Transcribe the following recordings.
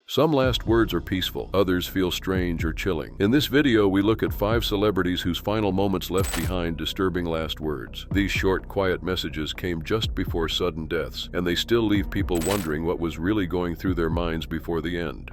Some last words are peaceful, others feel strange or chilling. In this video, we look at 5 celebrities whose final moments left behind disturbing last words. These short, quiet messages came just before sudden deaths, and they still leave people wondering what was really going through their minds before the end.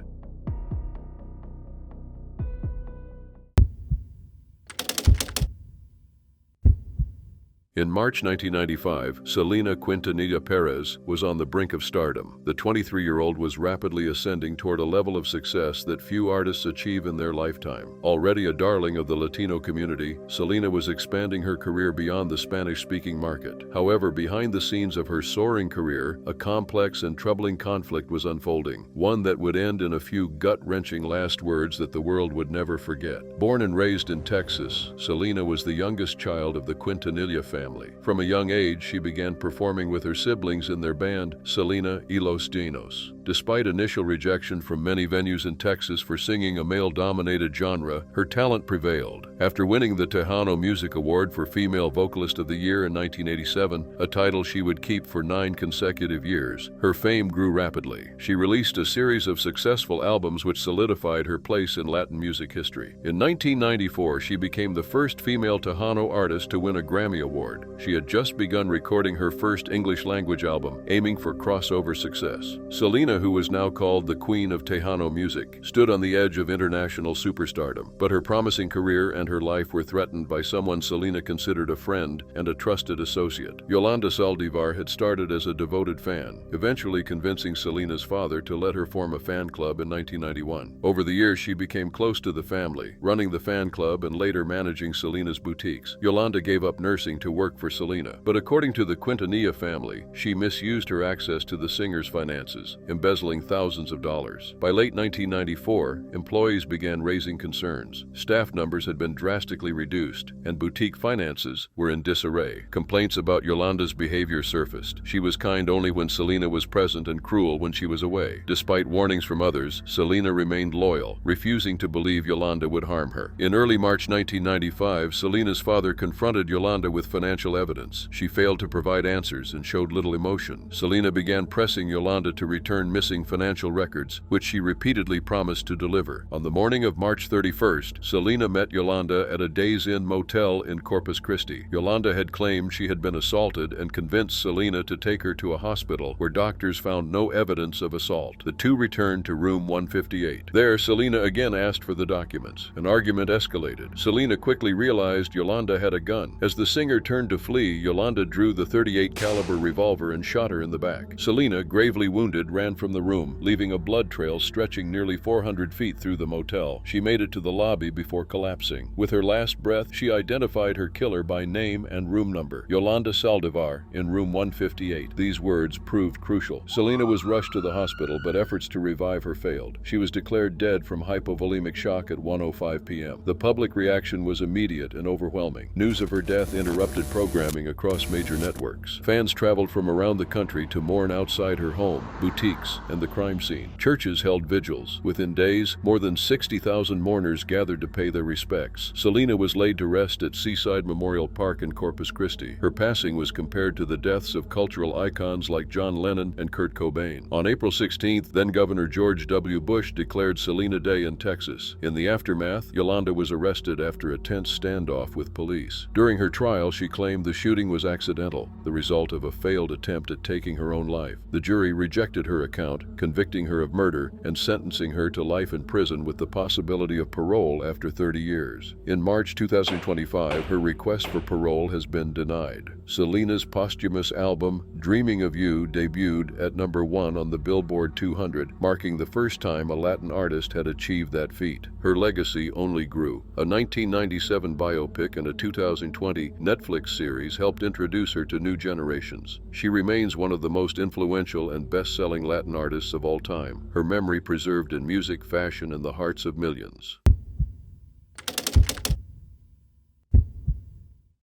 In March 1995, Selena Quintanilla Perez was on the brink of stardom. The 23-year-old was rapidly ascending toward a level of success that few artists achieve in their lifetime. Already a darling of the Latino community, Selena was expanding her career beyond the Spanish-speaking market. However, behind the scenes of her soaring career, a complex and troubling conflict was unfolding, one that would end in a few gut-wrenching last words that the world would never forget. Born and raised in Texas, Selena was the youngest child of the Quintanilla family. From a young age, she began performing with her siblings in their band, Selena y los Dinos. Despite initial rejection from many venues in Texas for singing a male-dominated genre, her talent prevailed. After winning the Tejano Music Award for Female Vocalist of the Year in 1987, a title she would keep for 9 consecutive years, her fame grew rapidly. She released a series of successful albums which solidified her place in Latin music history. In 1994, she became the first female Tejano artist to win a Grammy Award. She had just begun recording her first English-language album, aiming for crossover success. Selena, who was now called the Queen of Tejano music, stood on the edge of international superstardom, but her promising career and her life were threatened by someone Selena considered a friend and a trusted associate. Yolanda Saldivar had started as a devoted fan, eventually convincing Selena's father to let her form a fan club in 1991. Over the years, she became close to the family, running the fan club and later managing Selena's boutiques. Yolanda gave up nursing to work for Selena, but according to the Quintanilla family, she misused her access to the singer's finances, embezzling thousands of dollars. By late 1994, employees began raising concerns. Staff numbers had been drastically reduced, and boutique finances were in disarray. Complaints about Yolanda's behavior surfaced. She was kind only when Selena was present and cruel when she was away. Despite warnings from others, Selena remained loyal, refusing to believe Yolanda would harm her. In early March 1995, Selena's father confronted Yolanda with financial evidence. She failed to provide answers and showed little emotion. Selena began pressing Yolanda to return missing financial records, which she repeatedly promised to deliver. On the morning of March 31st, Selena met Yolanda at a Days Inn motel in Corpus Christi. Yolanda had claimed she had been assaulted and convinced Selena to take her to a hospital where doctors found no evidence of assault. The two returned to room 158. There, Selena again asked for the documents. An argument escalated. Selena quickly realized Yolanda had a gun. As the singer turned to flee, Yolanda drew the .38 caliber revolver and shot her in the back. Selena, gravely wounded, ran from the room, leaving a blood trail stretching nearly 400 feet through the motel. She made it to the lobby before collapsing. With her last breath, she identified her killer by name and room number: Yolanda Saldivar, in room 158. These words proved crucial. Selena was rushed to the hospital, but efforts to revive her failed. She was declared dead from hypovolemic shock at 1:05 p.m. The public reaction was immediate and overwhelming. News of her death interrupted programming across major networks. Fans traveled from around the country to mourn outside her home, boutiques, and the crime scene. Churches held vigils. Within days, more than 60,000 mourners gathered to pay their respects. Selena was laid to rest at Seaside Memorial Park in Corpus Christi. Her passing was compared to the deaths of cultural icons like John Lennon and Kurt Cobain. On April 16th, then-Governor George W. Bush declared Selena Day in Texas. In the aftermath, Yolanda was arrested after a tense standoff with police. During her trial, she claimed the shooting was accidental, the result of a failed attempt at taking her own life. The jury rejected her account, convicting her of murder and sentencing her to life in prison with the possibility of parole after 30 years. In March 2025, her request for parole has been denied. Selena's posthumous album, Dreaming of You, debuted at #1 on the Billboard 200, marking the first time a Latin artist had achieved that feat. Her legacy only grew. A 1997 biopic and a 2020 Netflix series helped introduce her to new generations. She remains one of the most influential and best-selling Latin artists of all time, her memory preserved in music, fashion, and the hearts of millions.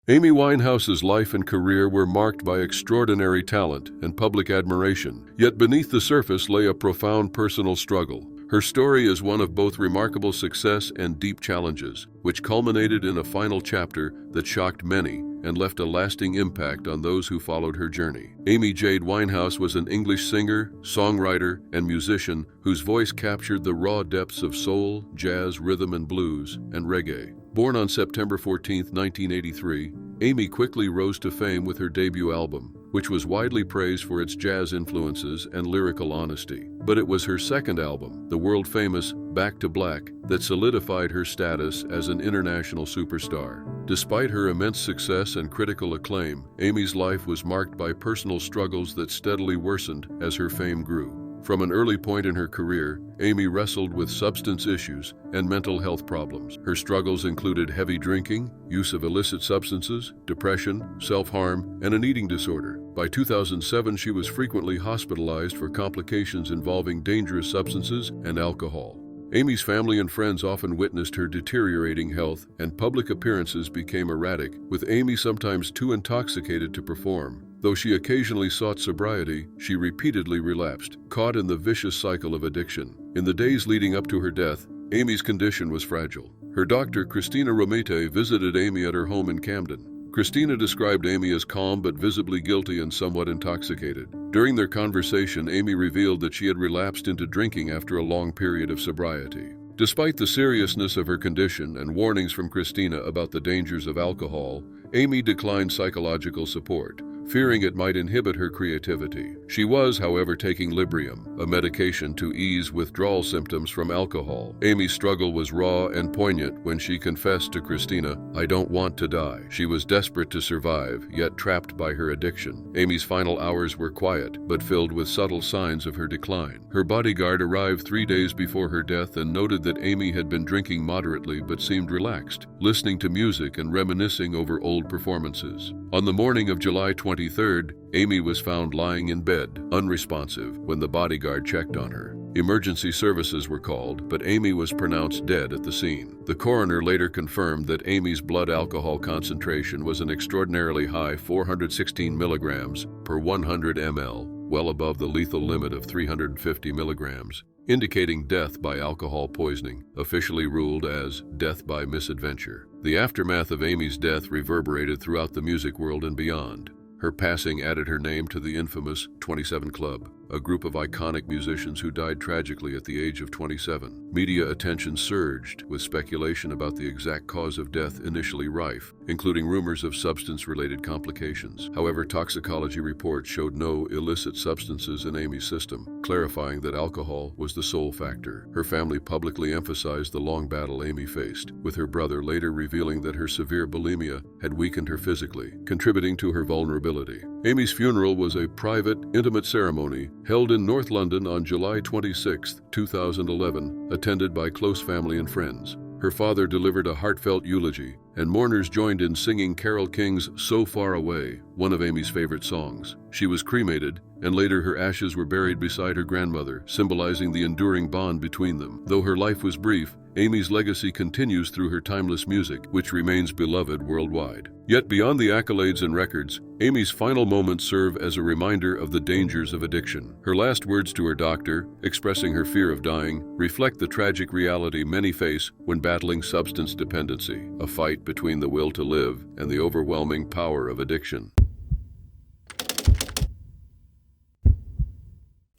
Amy Winehouse's life and career were marked by extraordinary talent and public admiration, yet beneath the surface lay a profound personal struggle. Her story is one of both remarkable success and deep challenges, which culminated in a final chapter that shocked many and left a lasting impact on those who followed her journey. Amy Jade Winehouse was an English singer, songwriter, and musician whose voice captured the raw depths of soul, jazz, rhythm and blues, and reggae. Born on September 14, 1983, Amy quickly rose to fame with her debut album, which was widely praised for its jazz influences and lyrical honesty. But it was her second album, the world-famous Back to Black, that solidified her status as an international superstar. Despite her immense success and critical acclaim, Amy's life was marked by personal struggles that steadily worsened as her fame grew. From an early point in her career, Amy wrestled with substance issues and mental health problems. Her struggles included heavy drinking, use of illicit substances, depression, self-harm, and an eating disorder. By 2007, she was frequently hospitalized for complications involving dangerous substances and alcohol. Amy's family and friends often witnessed her deteriorating health, and public appearances became erratic, with Amy sometimes too intoxicated to perform. Though she occasionally sought sobriety, she repeatedly relapsed, caught in the vicious cycle of addiction. In the days leading up to her death, Amy's condition was fragile. Her doctor, Christina Romete, visited Amy at her home in Camden. Christina described Amy as calm but visibly guilty and somewhat intoxicated. During their conversation, Amy revealed that she had relapsed into drinking after a long period of sobriety. Despite the seriousness of her condition and warnings from Christina about the dangers of alcohol, Amy declined psychological support, fearing it might inhibit her creativity. She was, however, taking Librium, a medication to ease withdrawal symptoms from alcohol. Amy's struggle was raw and poignant when she confessed to Christina, "I don't want to die." She was desperate to survive, yet trapped by her addiction. Amy's final hours were quiet, but filled with subtle signs of her decline. Her bodyguard arrived 3 days before her death and noted that Amy had been drinking moderately but seemed relaxed, listening to music and reminiscing over old performances. On the morning of July 23rd, Amy was found lying in bed, unresponsive, when the bodyguard checked on her. Emergency services were called, but Amy was pronounced dead at the scene. The coroner later confirmed that Amy's blood alcohol concentration was an extraordinarily high 416 milligrams per 100 ml, well above the lethal limit of 350 milligrams, indicating death by alcohol poisoning, officially ruled as death by misadventure. The aftermath of Amy's death reverberated throughout the music world and beyond. Her passing added her name to the infamous 27 Club, a group of iconic musicians who died tragically at the age of 27. Media attention surged, with speculation about the exact cause of death initially rife, including rumors of substance-related complications. However, toxicology reports showed no illicit substances in Amy's system, clarifying that alcohol was the sole factor. Her family publicly emphasized the long battle Amy faced, with her brother later revealing that her severe bulimia had weakened her physically, contributing to her vulnerability. Amy's funeral was a private, intimate ceremony held in North London on July 26, 2011, attended by close family and friends. Her father delivered a heartfelt eulogy, and mourners joined in singing Carole King's "So Far Away," one of Amy's favorite songs. She was cremated, and later her ashes were buried beside her grandmother, symbolizing the enduring bond between them. Though her life was brief, Amy's legacy continues through her timeless music, which remains beloved worldwide. Yet beyond the accolades and records, Amy's final moments serve as a reminder of the dangers of addiction. Her last words to her doctor, expressing her fear of dying, reflect the tragic reality many face when battling substance dependency, a fight between the will to live and the overwhelming power of addiction.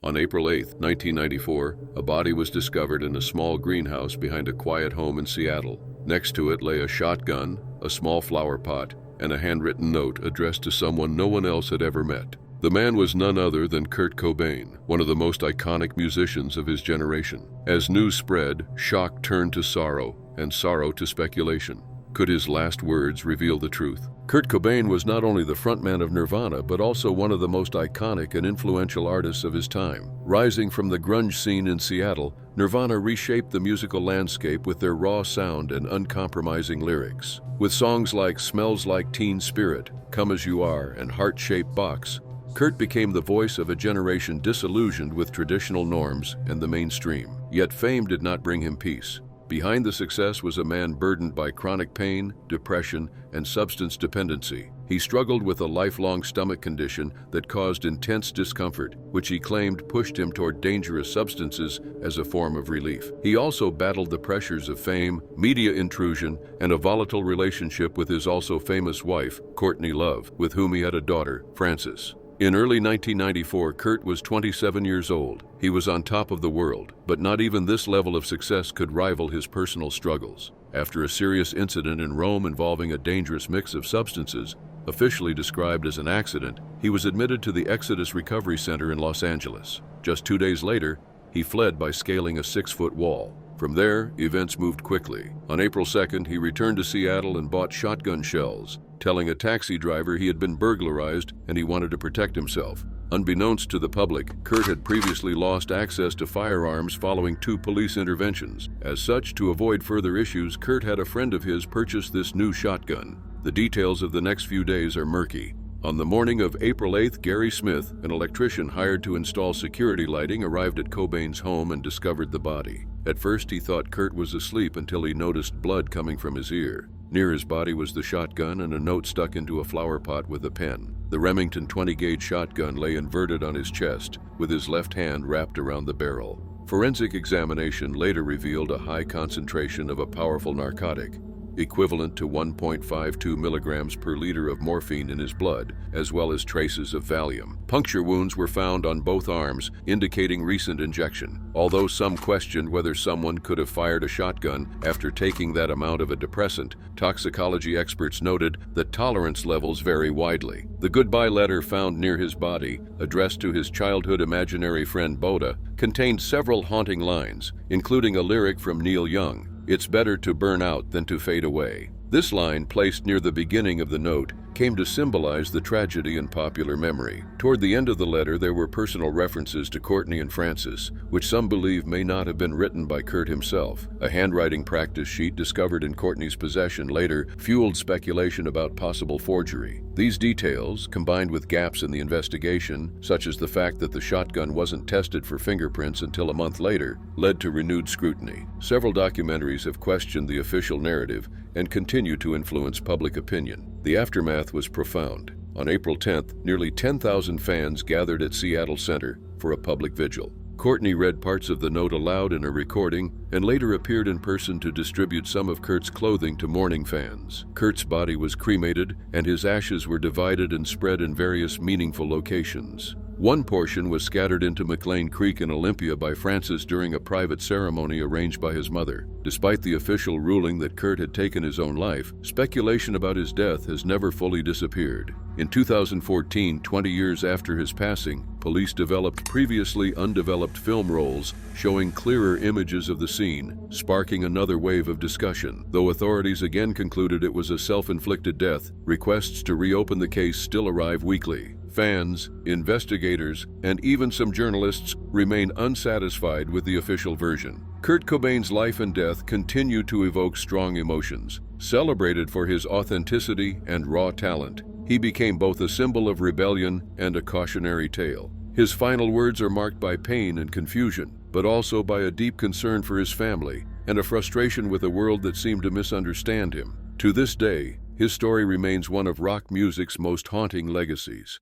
On April 8, 1994, a body was discovered in a small greenhouse behind a quiet home in Seattle. Next to it lay a shotgun, a small flower pot, and a handwritten note addressed to someone no one else had ever met. The man was none other than Kurt Cobain, one of the most iconic musicians of his generation. As news spread, shock turned to sorrow, and sorrow to speculation. Could his last words reveal the truth? Kurt Cobain was not only the frontman of Nirvana, but also one of the most iconic and influential artists of his time. Rising from the grunge scene in Seattle, Nirvana reshaped the musical landscape with their raw sound and uncompromising lyrics. With songs like "Smells Like Teen Spirit," "Come As You Are," and "Heart-Shaped Box," Kurt became the voice of a generation disillusioned with traditional norms and the mainstream. Yet fame did not bring him peace. Behind the success was a man burdened by chronic pain, depression, and substance dependency. He struggled with a lifelong stomach condition that caused intense discomfort, which he claimed pushed him toward dangerous substances as a form of relief. He also battled the pressures of fame, media intrusion, and a volatile relationship with his also famous wife, Courtney Love, with whom he had a daughter, Frances. In early 1994, Kurt was 27 years old. He was on top of the world, but not even this level of success could rival his personal struggles. After a serious incident in Rome involving a dangerous mix of substances, officially described as an accident, he was admitted to the Exodus Recovery Center in Los Angeles. Just 2 days later, he fled by scaling a 6-foot wall. From there, events moved quickly. On April 2nd, he returned to Seattle and bought shotgun shells, telling a taxi driver he had been burglarized and he wanted to protect himself. Unbeknownst to the public, Kurt had previously lost access to firearms following 2 police interventions. As such, to avoid further issues, Kurt had a friend of his purchase this new shotgun. The details of the next few days are murky. On the morning of April 8th, Gary Smith, an electrician hired to install security lighting, arrived at Cobain's home and discovered the body. At first, he thought Kurt was asleep until he noticed blood coming from his ear. Near his body was the shotgun and a note stuck into a flower pot with a pen. The Remington 20-gauge shotgun lay inverted on his chest, with his left hand wrapped around the barrel. Forensic examination later revealed a high concentration of a powerful narcotic, equivalent to 1.52 milligrams per liter of morphine in his blood, as well as traces of Valium. Puncture wounds were found on both arms, indicating recent injection. Although some questioned whether someone could have fired a shotgun after taking that amount of a depressant, toxicology experts noted that tolerance levels vary widely. The goodbye letter found near his body, addressed to his childhood imaginary friend Boda, contained several haunting lines, including a lyric from Neil Young, "It's better to burn out than to fade away." This line, placed near the beginning of the note, came to symbolize the tragedy in popular memory. Toward the end of the letter, there were personal references to Courtney and Frances, which some believe may not have been written by Kurt himself. A handwriting practice sheet discovered in Courtney's possession later fueled speculation about possible forgery. These details, combined with gaps in the investigation, such as the fact that the shotgun wasn't tested for fingerprints until a month later, led to renewed scrutiny. Several documentaries have questioned the official narrative and continue to influence public opinion. The aftermath was profound. On April 10th, nearly 10,000 fans gathered at Seattle Center for a public vigil. Courtney read parts of the note aloud in a recording and later appeared in person to distribute some of Kurt's clothing to mourning fans. Kurt's body was cremated and his ashes were divided and spread in various meaningful locations. One portion was scattered into McLean Creek in Olympia by Frances during a private ceremony arranged by his mother. Despite the official ruling that Kurt had taken his own life, speculation about his death has never fully disappeared. In 2014, 20 years after his passing, police developed previously undeveloped film rolls showing clearer images of the scene, sparking another wave of discussion. Though authorities again concluded it was a self-inflicted death, requests to reopen the case still arrive weekly. Fans, investigators, and even some journalists remain unsatisfied with the official version. Kurt Cobain's life and death continue to evoke strong emotions. Celebrated for his authenticity and raw talent, he became both a symbol of rebellion and a cautionary tale. His final words are marked by pain and confusion, but also by a deep concern for his family and a frustration with a world that seemed to misunderstand him. To this day, his story remains one of rock music's most haunting legacies.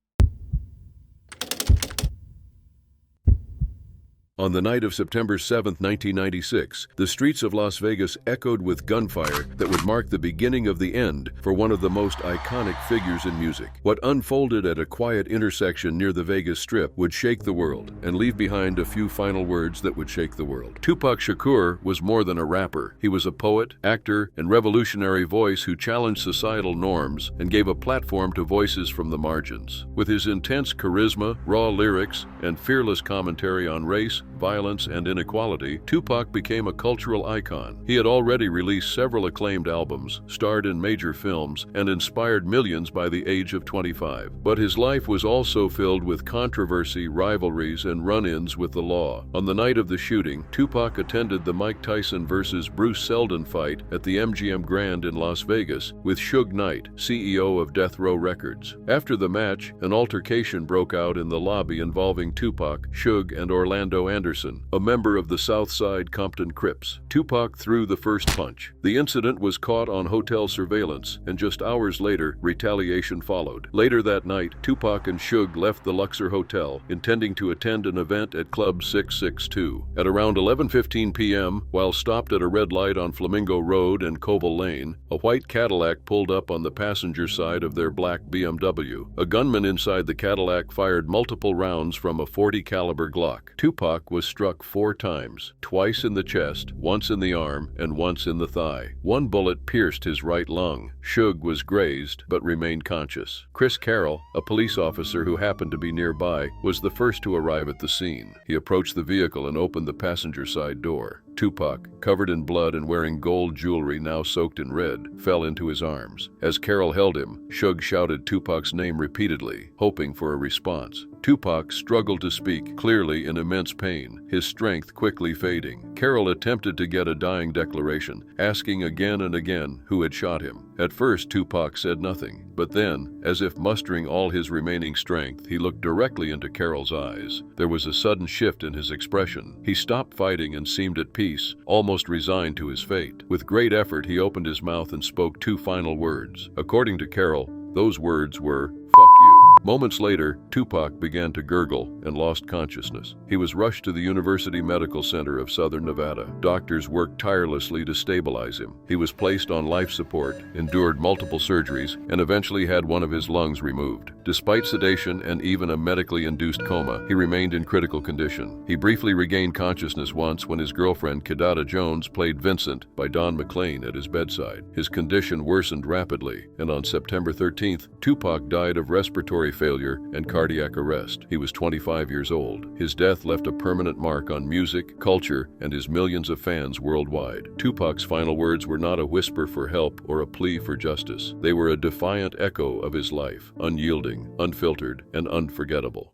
On the night of September 7, 1996, the streets of Las Vegas echoed with gunfire that would mark the beginning of the end for one of the most iconic figures in music. What unfolded at a quiet intersection near the Vegas Strip would shake the world and leave behind a few final words that would shake the world. Tupac Shakur was more than a rapper. He was a poet, actor, and revolutionary voice who challenged societal norms and gave a platform to voices from the margins. With his intense charisma, raw lyrics, and fearless commentary on race, violence, and inequality, Tupac became a cultural icon. He had already released several acclaimed albums, starred in major films, and inspired millions by the age of 25. But his life was also filled with controversy, rivalries, and run-ins with the law. On the night of the shooting, Tupac attended the Mike Tyson vs. Bruce Seldon fight at the MGM Grand in Las Vegas with Suge Knight, CEO of Death Row Records. After the match, an altercation broke out in the lobby involving Tupac, Suge, and Orlando Anderson, Anderson, a member of the Southside Compton Crips. Tupac threw the first punch. The incident was caught on hotel surveillance, and just hours later, retaliation followed. Later that night, Tupac and Suge left the Luxor Hotel, intending to attend an event at Club 662. At around 11:15 p.m., while stopped at a red light on Flamingo Road and Koval Lane, a white Cadillac pulled up on the passenger side of their black BMW. A gunman inside the Cadillac fired multiple rounds from a .40 caliber Glock. Tupac was struck 4 times, twice in the chest, once in the arm, and once in the thigh. One bullet pierced his right lung. Suge was grazed, but remained conscious. Chris Carroll, a police officer who happened to be nearby, was the first to arrive at the scene. He approached the vehicle and opened the passenger side door. Tupac, covered in blood and wearing gold jewelry now soaked in red, fell into his arms. As Carroll held him, Suge shouted Tupac's name repeatedly, hoping for a response. Tupac struggled to speak, clearly in immense pain, his strength quickly fading. Carroll attempted to get a dying declaration, asking again and again who had shot him. At first, Tupac said nothing, but then, as if mustering all his remaining strength, he looked directly into Carroll's eyes. There was a sudden shift in his expression. He stopped fighting and seemed at peace, almost resigned to his fate. With great effort, he opened his mouth and spoke 2 final words. According to Carroll, those words were, "Fuck you." Moments later, Tupac began to gurgle and lost consciousness. He was rushed to the University Medical Center of Southern Nevada. Doctors worked tirelessly to stabilize him. He was placed on life support, endured multiple surgeries, and eventually had one of his lungs removed. Despite sedation and even a medically induced coma, he remained in critical condition. He briefly regained consciousness once when his girlfriend, Kidada Jones, played Vincent by Don McLean at his bedside. His condition worsened rapidly, and on September 13th, Tupac died of respiratory failure and cardiac arrest. He was 25 years old. His death left a permanent mark on music, culture, and his millions of fans worldwide. Tupac's final words were not a whisper for help or a plea for justice. They were a defiant echo of his life, unyielding, unfiltered, and unforgettable.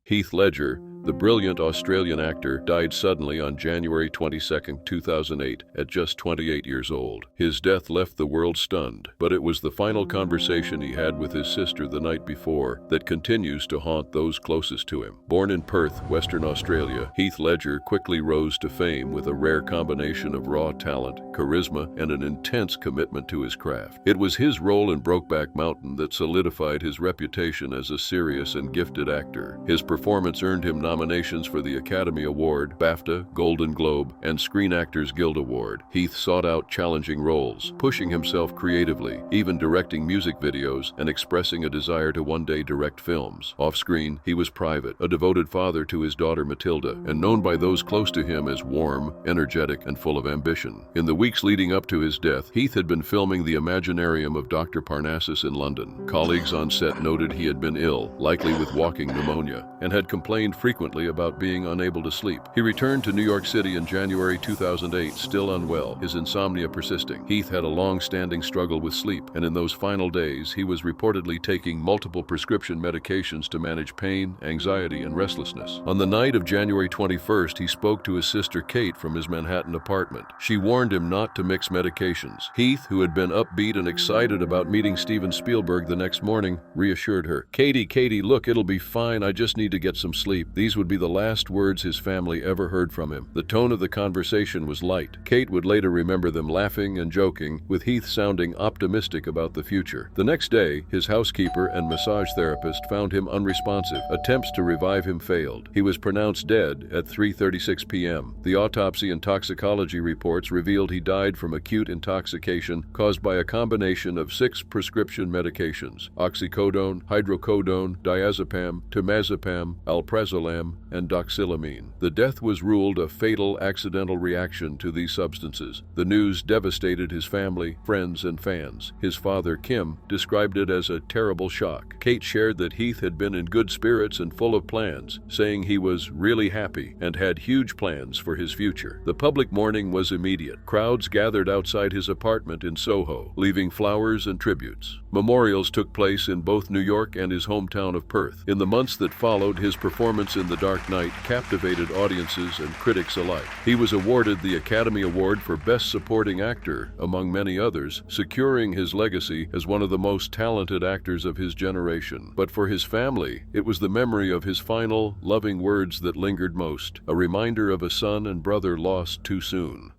Heath Ledger, the brilliant Australian actor, died suddenly on January 22, 2008, at just 28 years old. His death left the world stunned, but it was the final conversation he had with his sister the night before that continues to haunt those closest to him. Born in Perth, Western Australia, Heath Ledger quickly rose to fame with a rare combination of raw talent, charisma, and an intense commitment to his craft. It was his role in Brokeback Mountain that solidified his reputation as a serious and gifted actor. His performance earned him nominations for the Academy Award, BAFTA, Golden Globe, and Screen Actors Guild Award. Heath sought out challenging roles, pushing himself creatively, even directing music videos and expressing a desire to one day direct films. Off-screen, he was private, a devoted father to his daughter Matilda, and known by those close to him as warm, energetic, and full of ambition. In the weeks leading up to his death, Heath had been filming the Imaginarium of Dr. Parnassus in London. Colleagues on set noted he had been ill, likely with walking pneumonia, and had complained frequently about being unable to sleep. He returned to New York City in January 2008, still unwell, his insomnia persisting. Heath had a long-standing struggle with sleep, and in those final days, he was reportedly taking multiple prescription medications to manage pain, anxiety, and restlessness. On the night of January 21st, he spoke to his sister Kate from his Manhattan apartment. She warned him not to mix medications. Heath, who had been upbeat and excited about meeting Steven Spielberg the next morning, reassured her. Katie, look, it'll be fine. I just need to get some sleep." These would be the last words his family ever heard from him. The tone of the conversation was light. Kate would later remember them laughing and joking, with Heath sounding optimistic about the future. The next day, his housekeeper and massage therapist found him unresponsive. Attempts to revive him failed. He was pronounced dead at 3:36 p.m. The autopsy and toxicology reports revealed he died from acute intoxication caused by a combination of 6 prescription medications: oxycodone, hydrocodone, diazepam, temazepam, alprazolam, and doxylamine. The death was ruled a fatal accidental reaction to these substances. The news devastated his family, friends, and fans. His father, Kim, described it as a terrible shock. Kate shared that Heath had been in good spirits and full of plans, saying he was really happy and had huge plans for his future. The public mourning was immediate. Crowds gathered outside his apartment in Soho, leaving flowers and tributes. Memorials took place in both New York and his hometown of Perth. In the months that followed, his performance in The Dark Knight captivated audiences and critics alike. He was awarded the Academy Award for Best Supporting Actor, among many others, securing his legacy as one of the most talented actors of his generation. But for his family, it was the memory of his final, loving words that lingered most, a reminder of a son and brother lost too soon.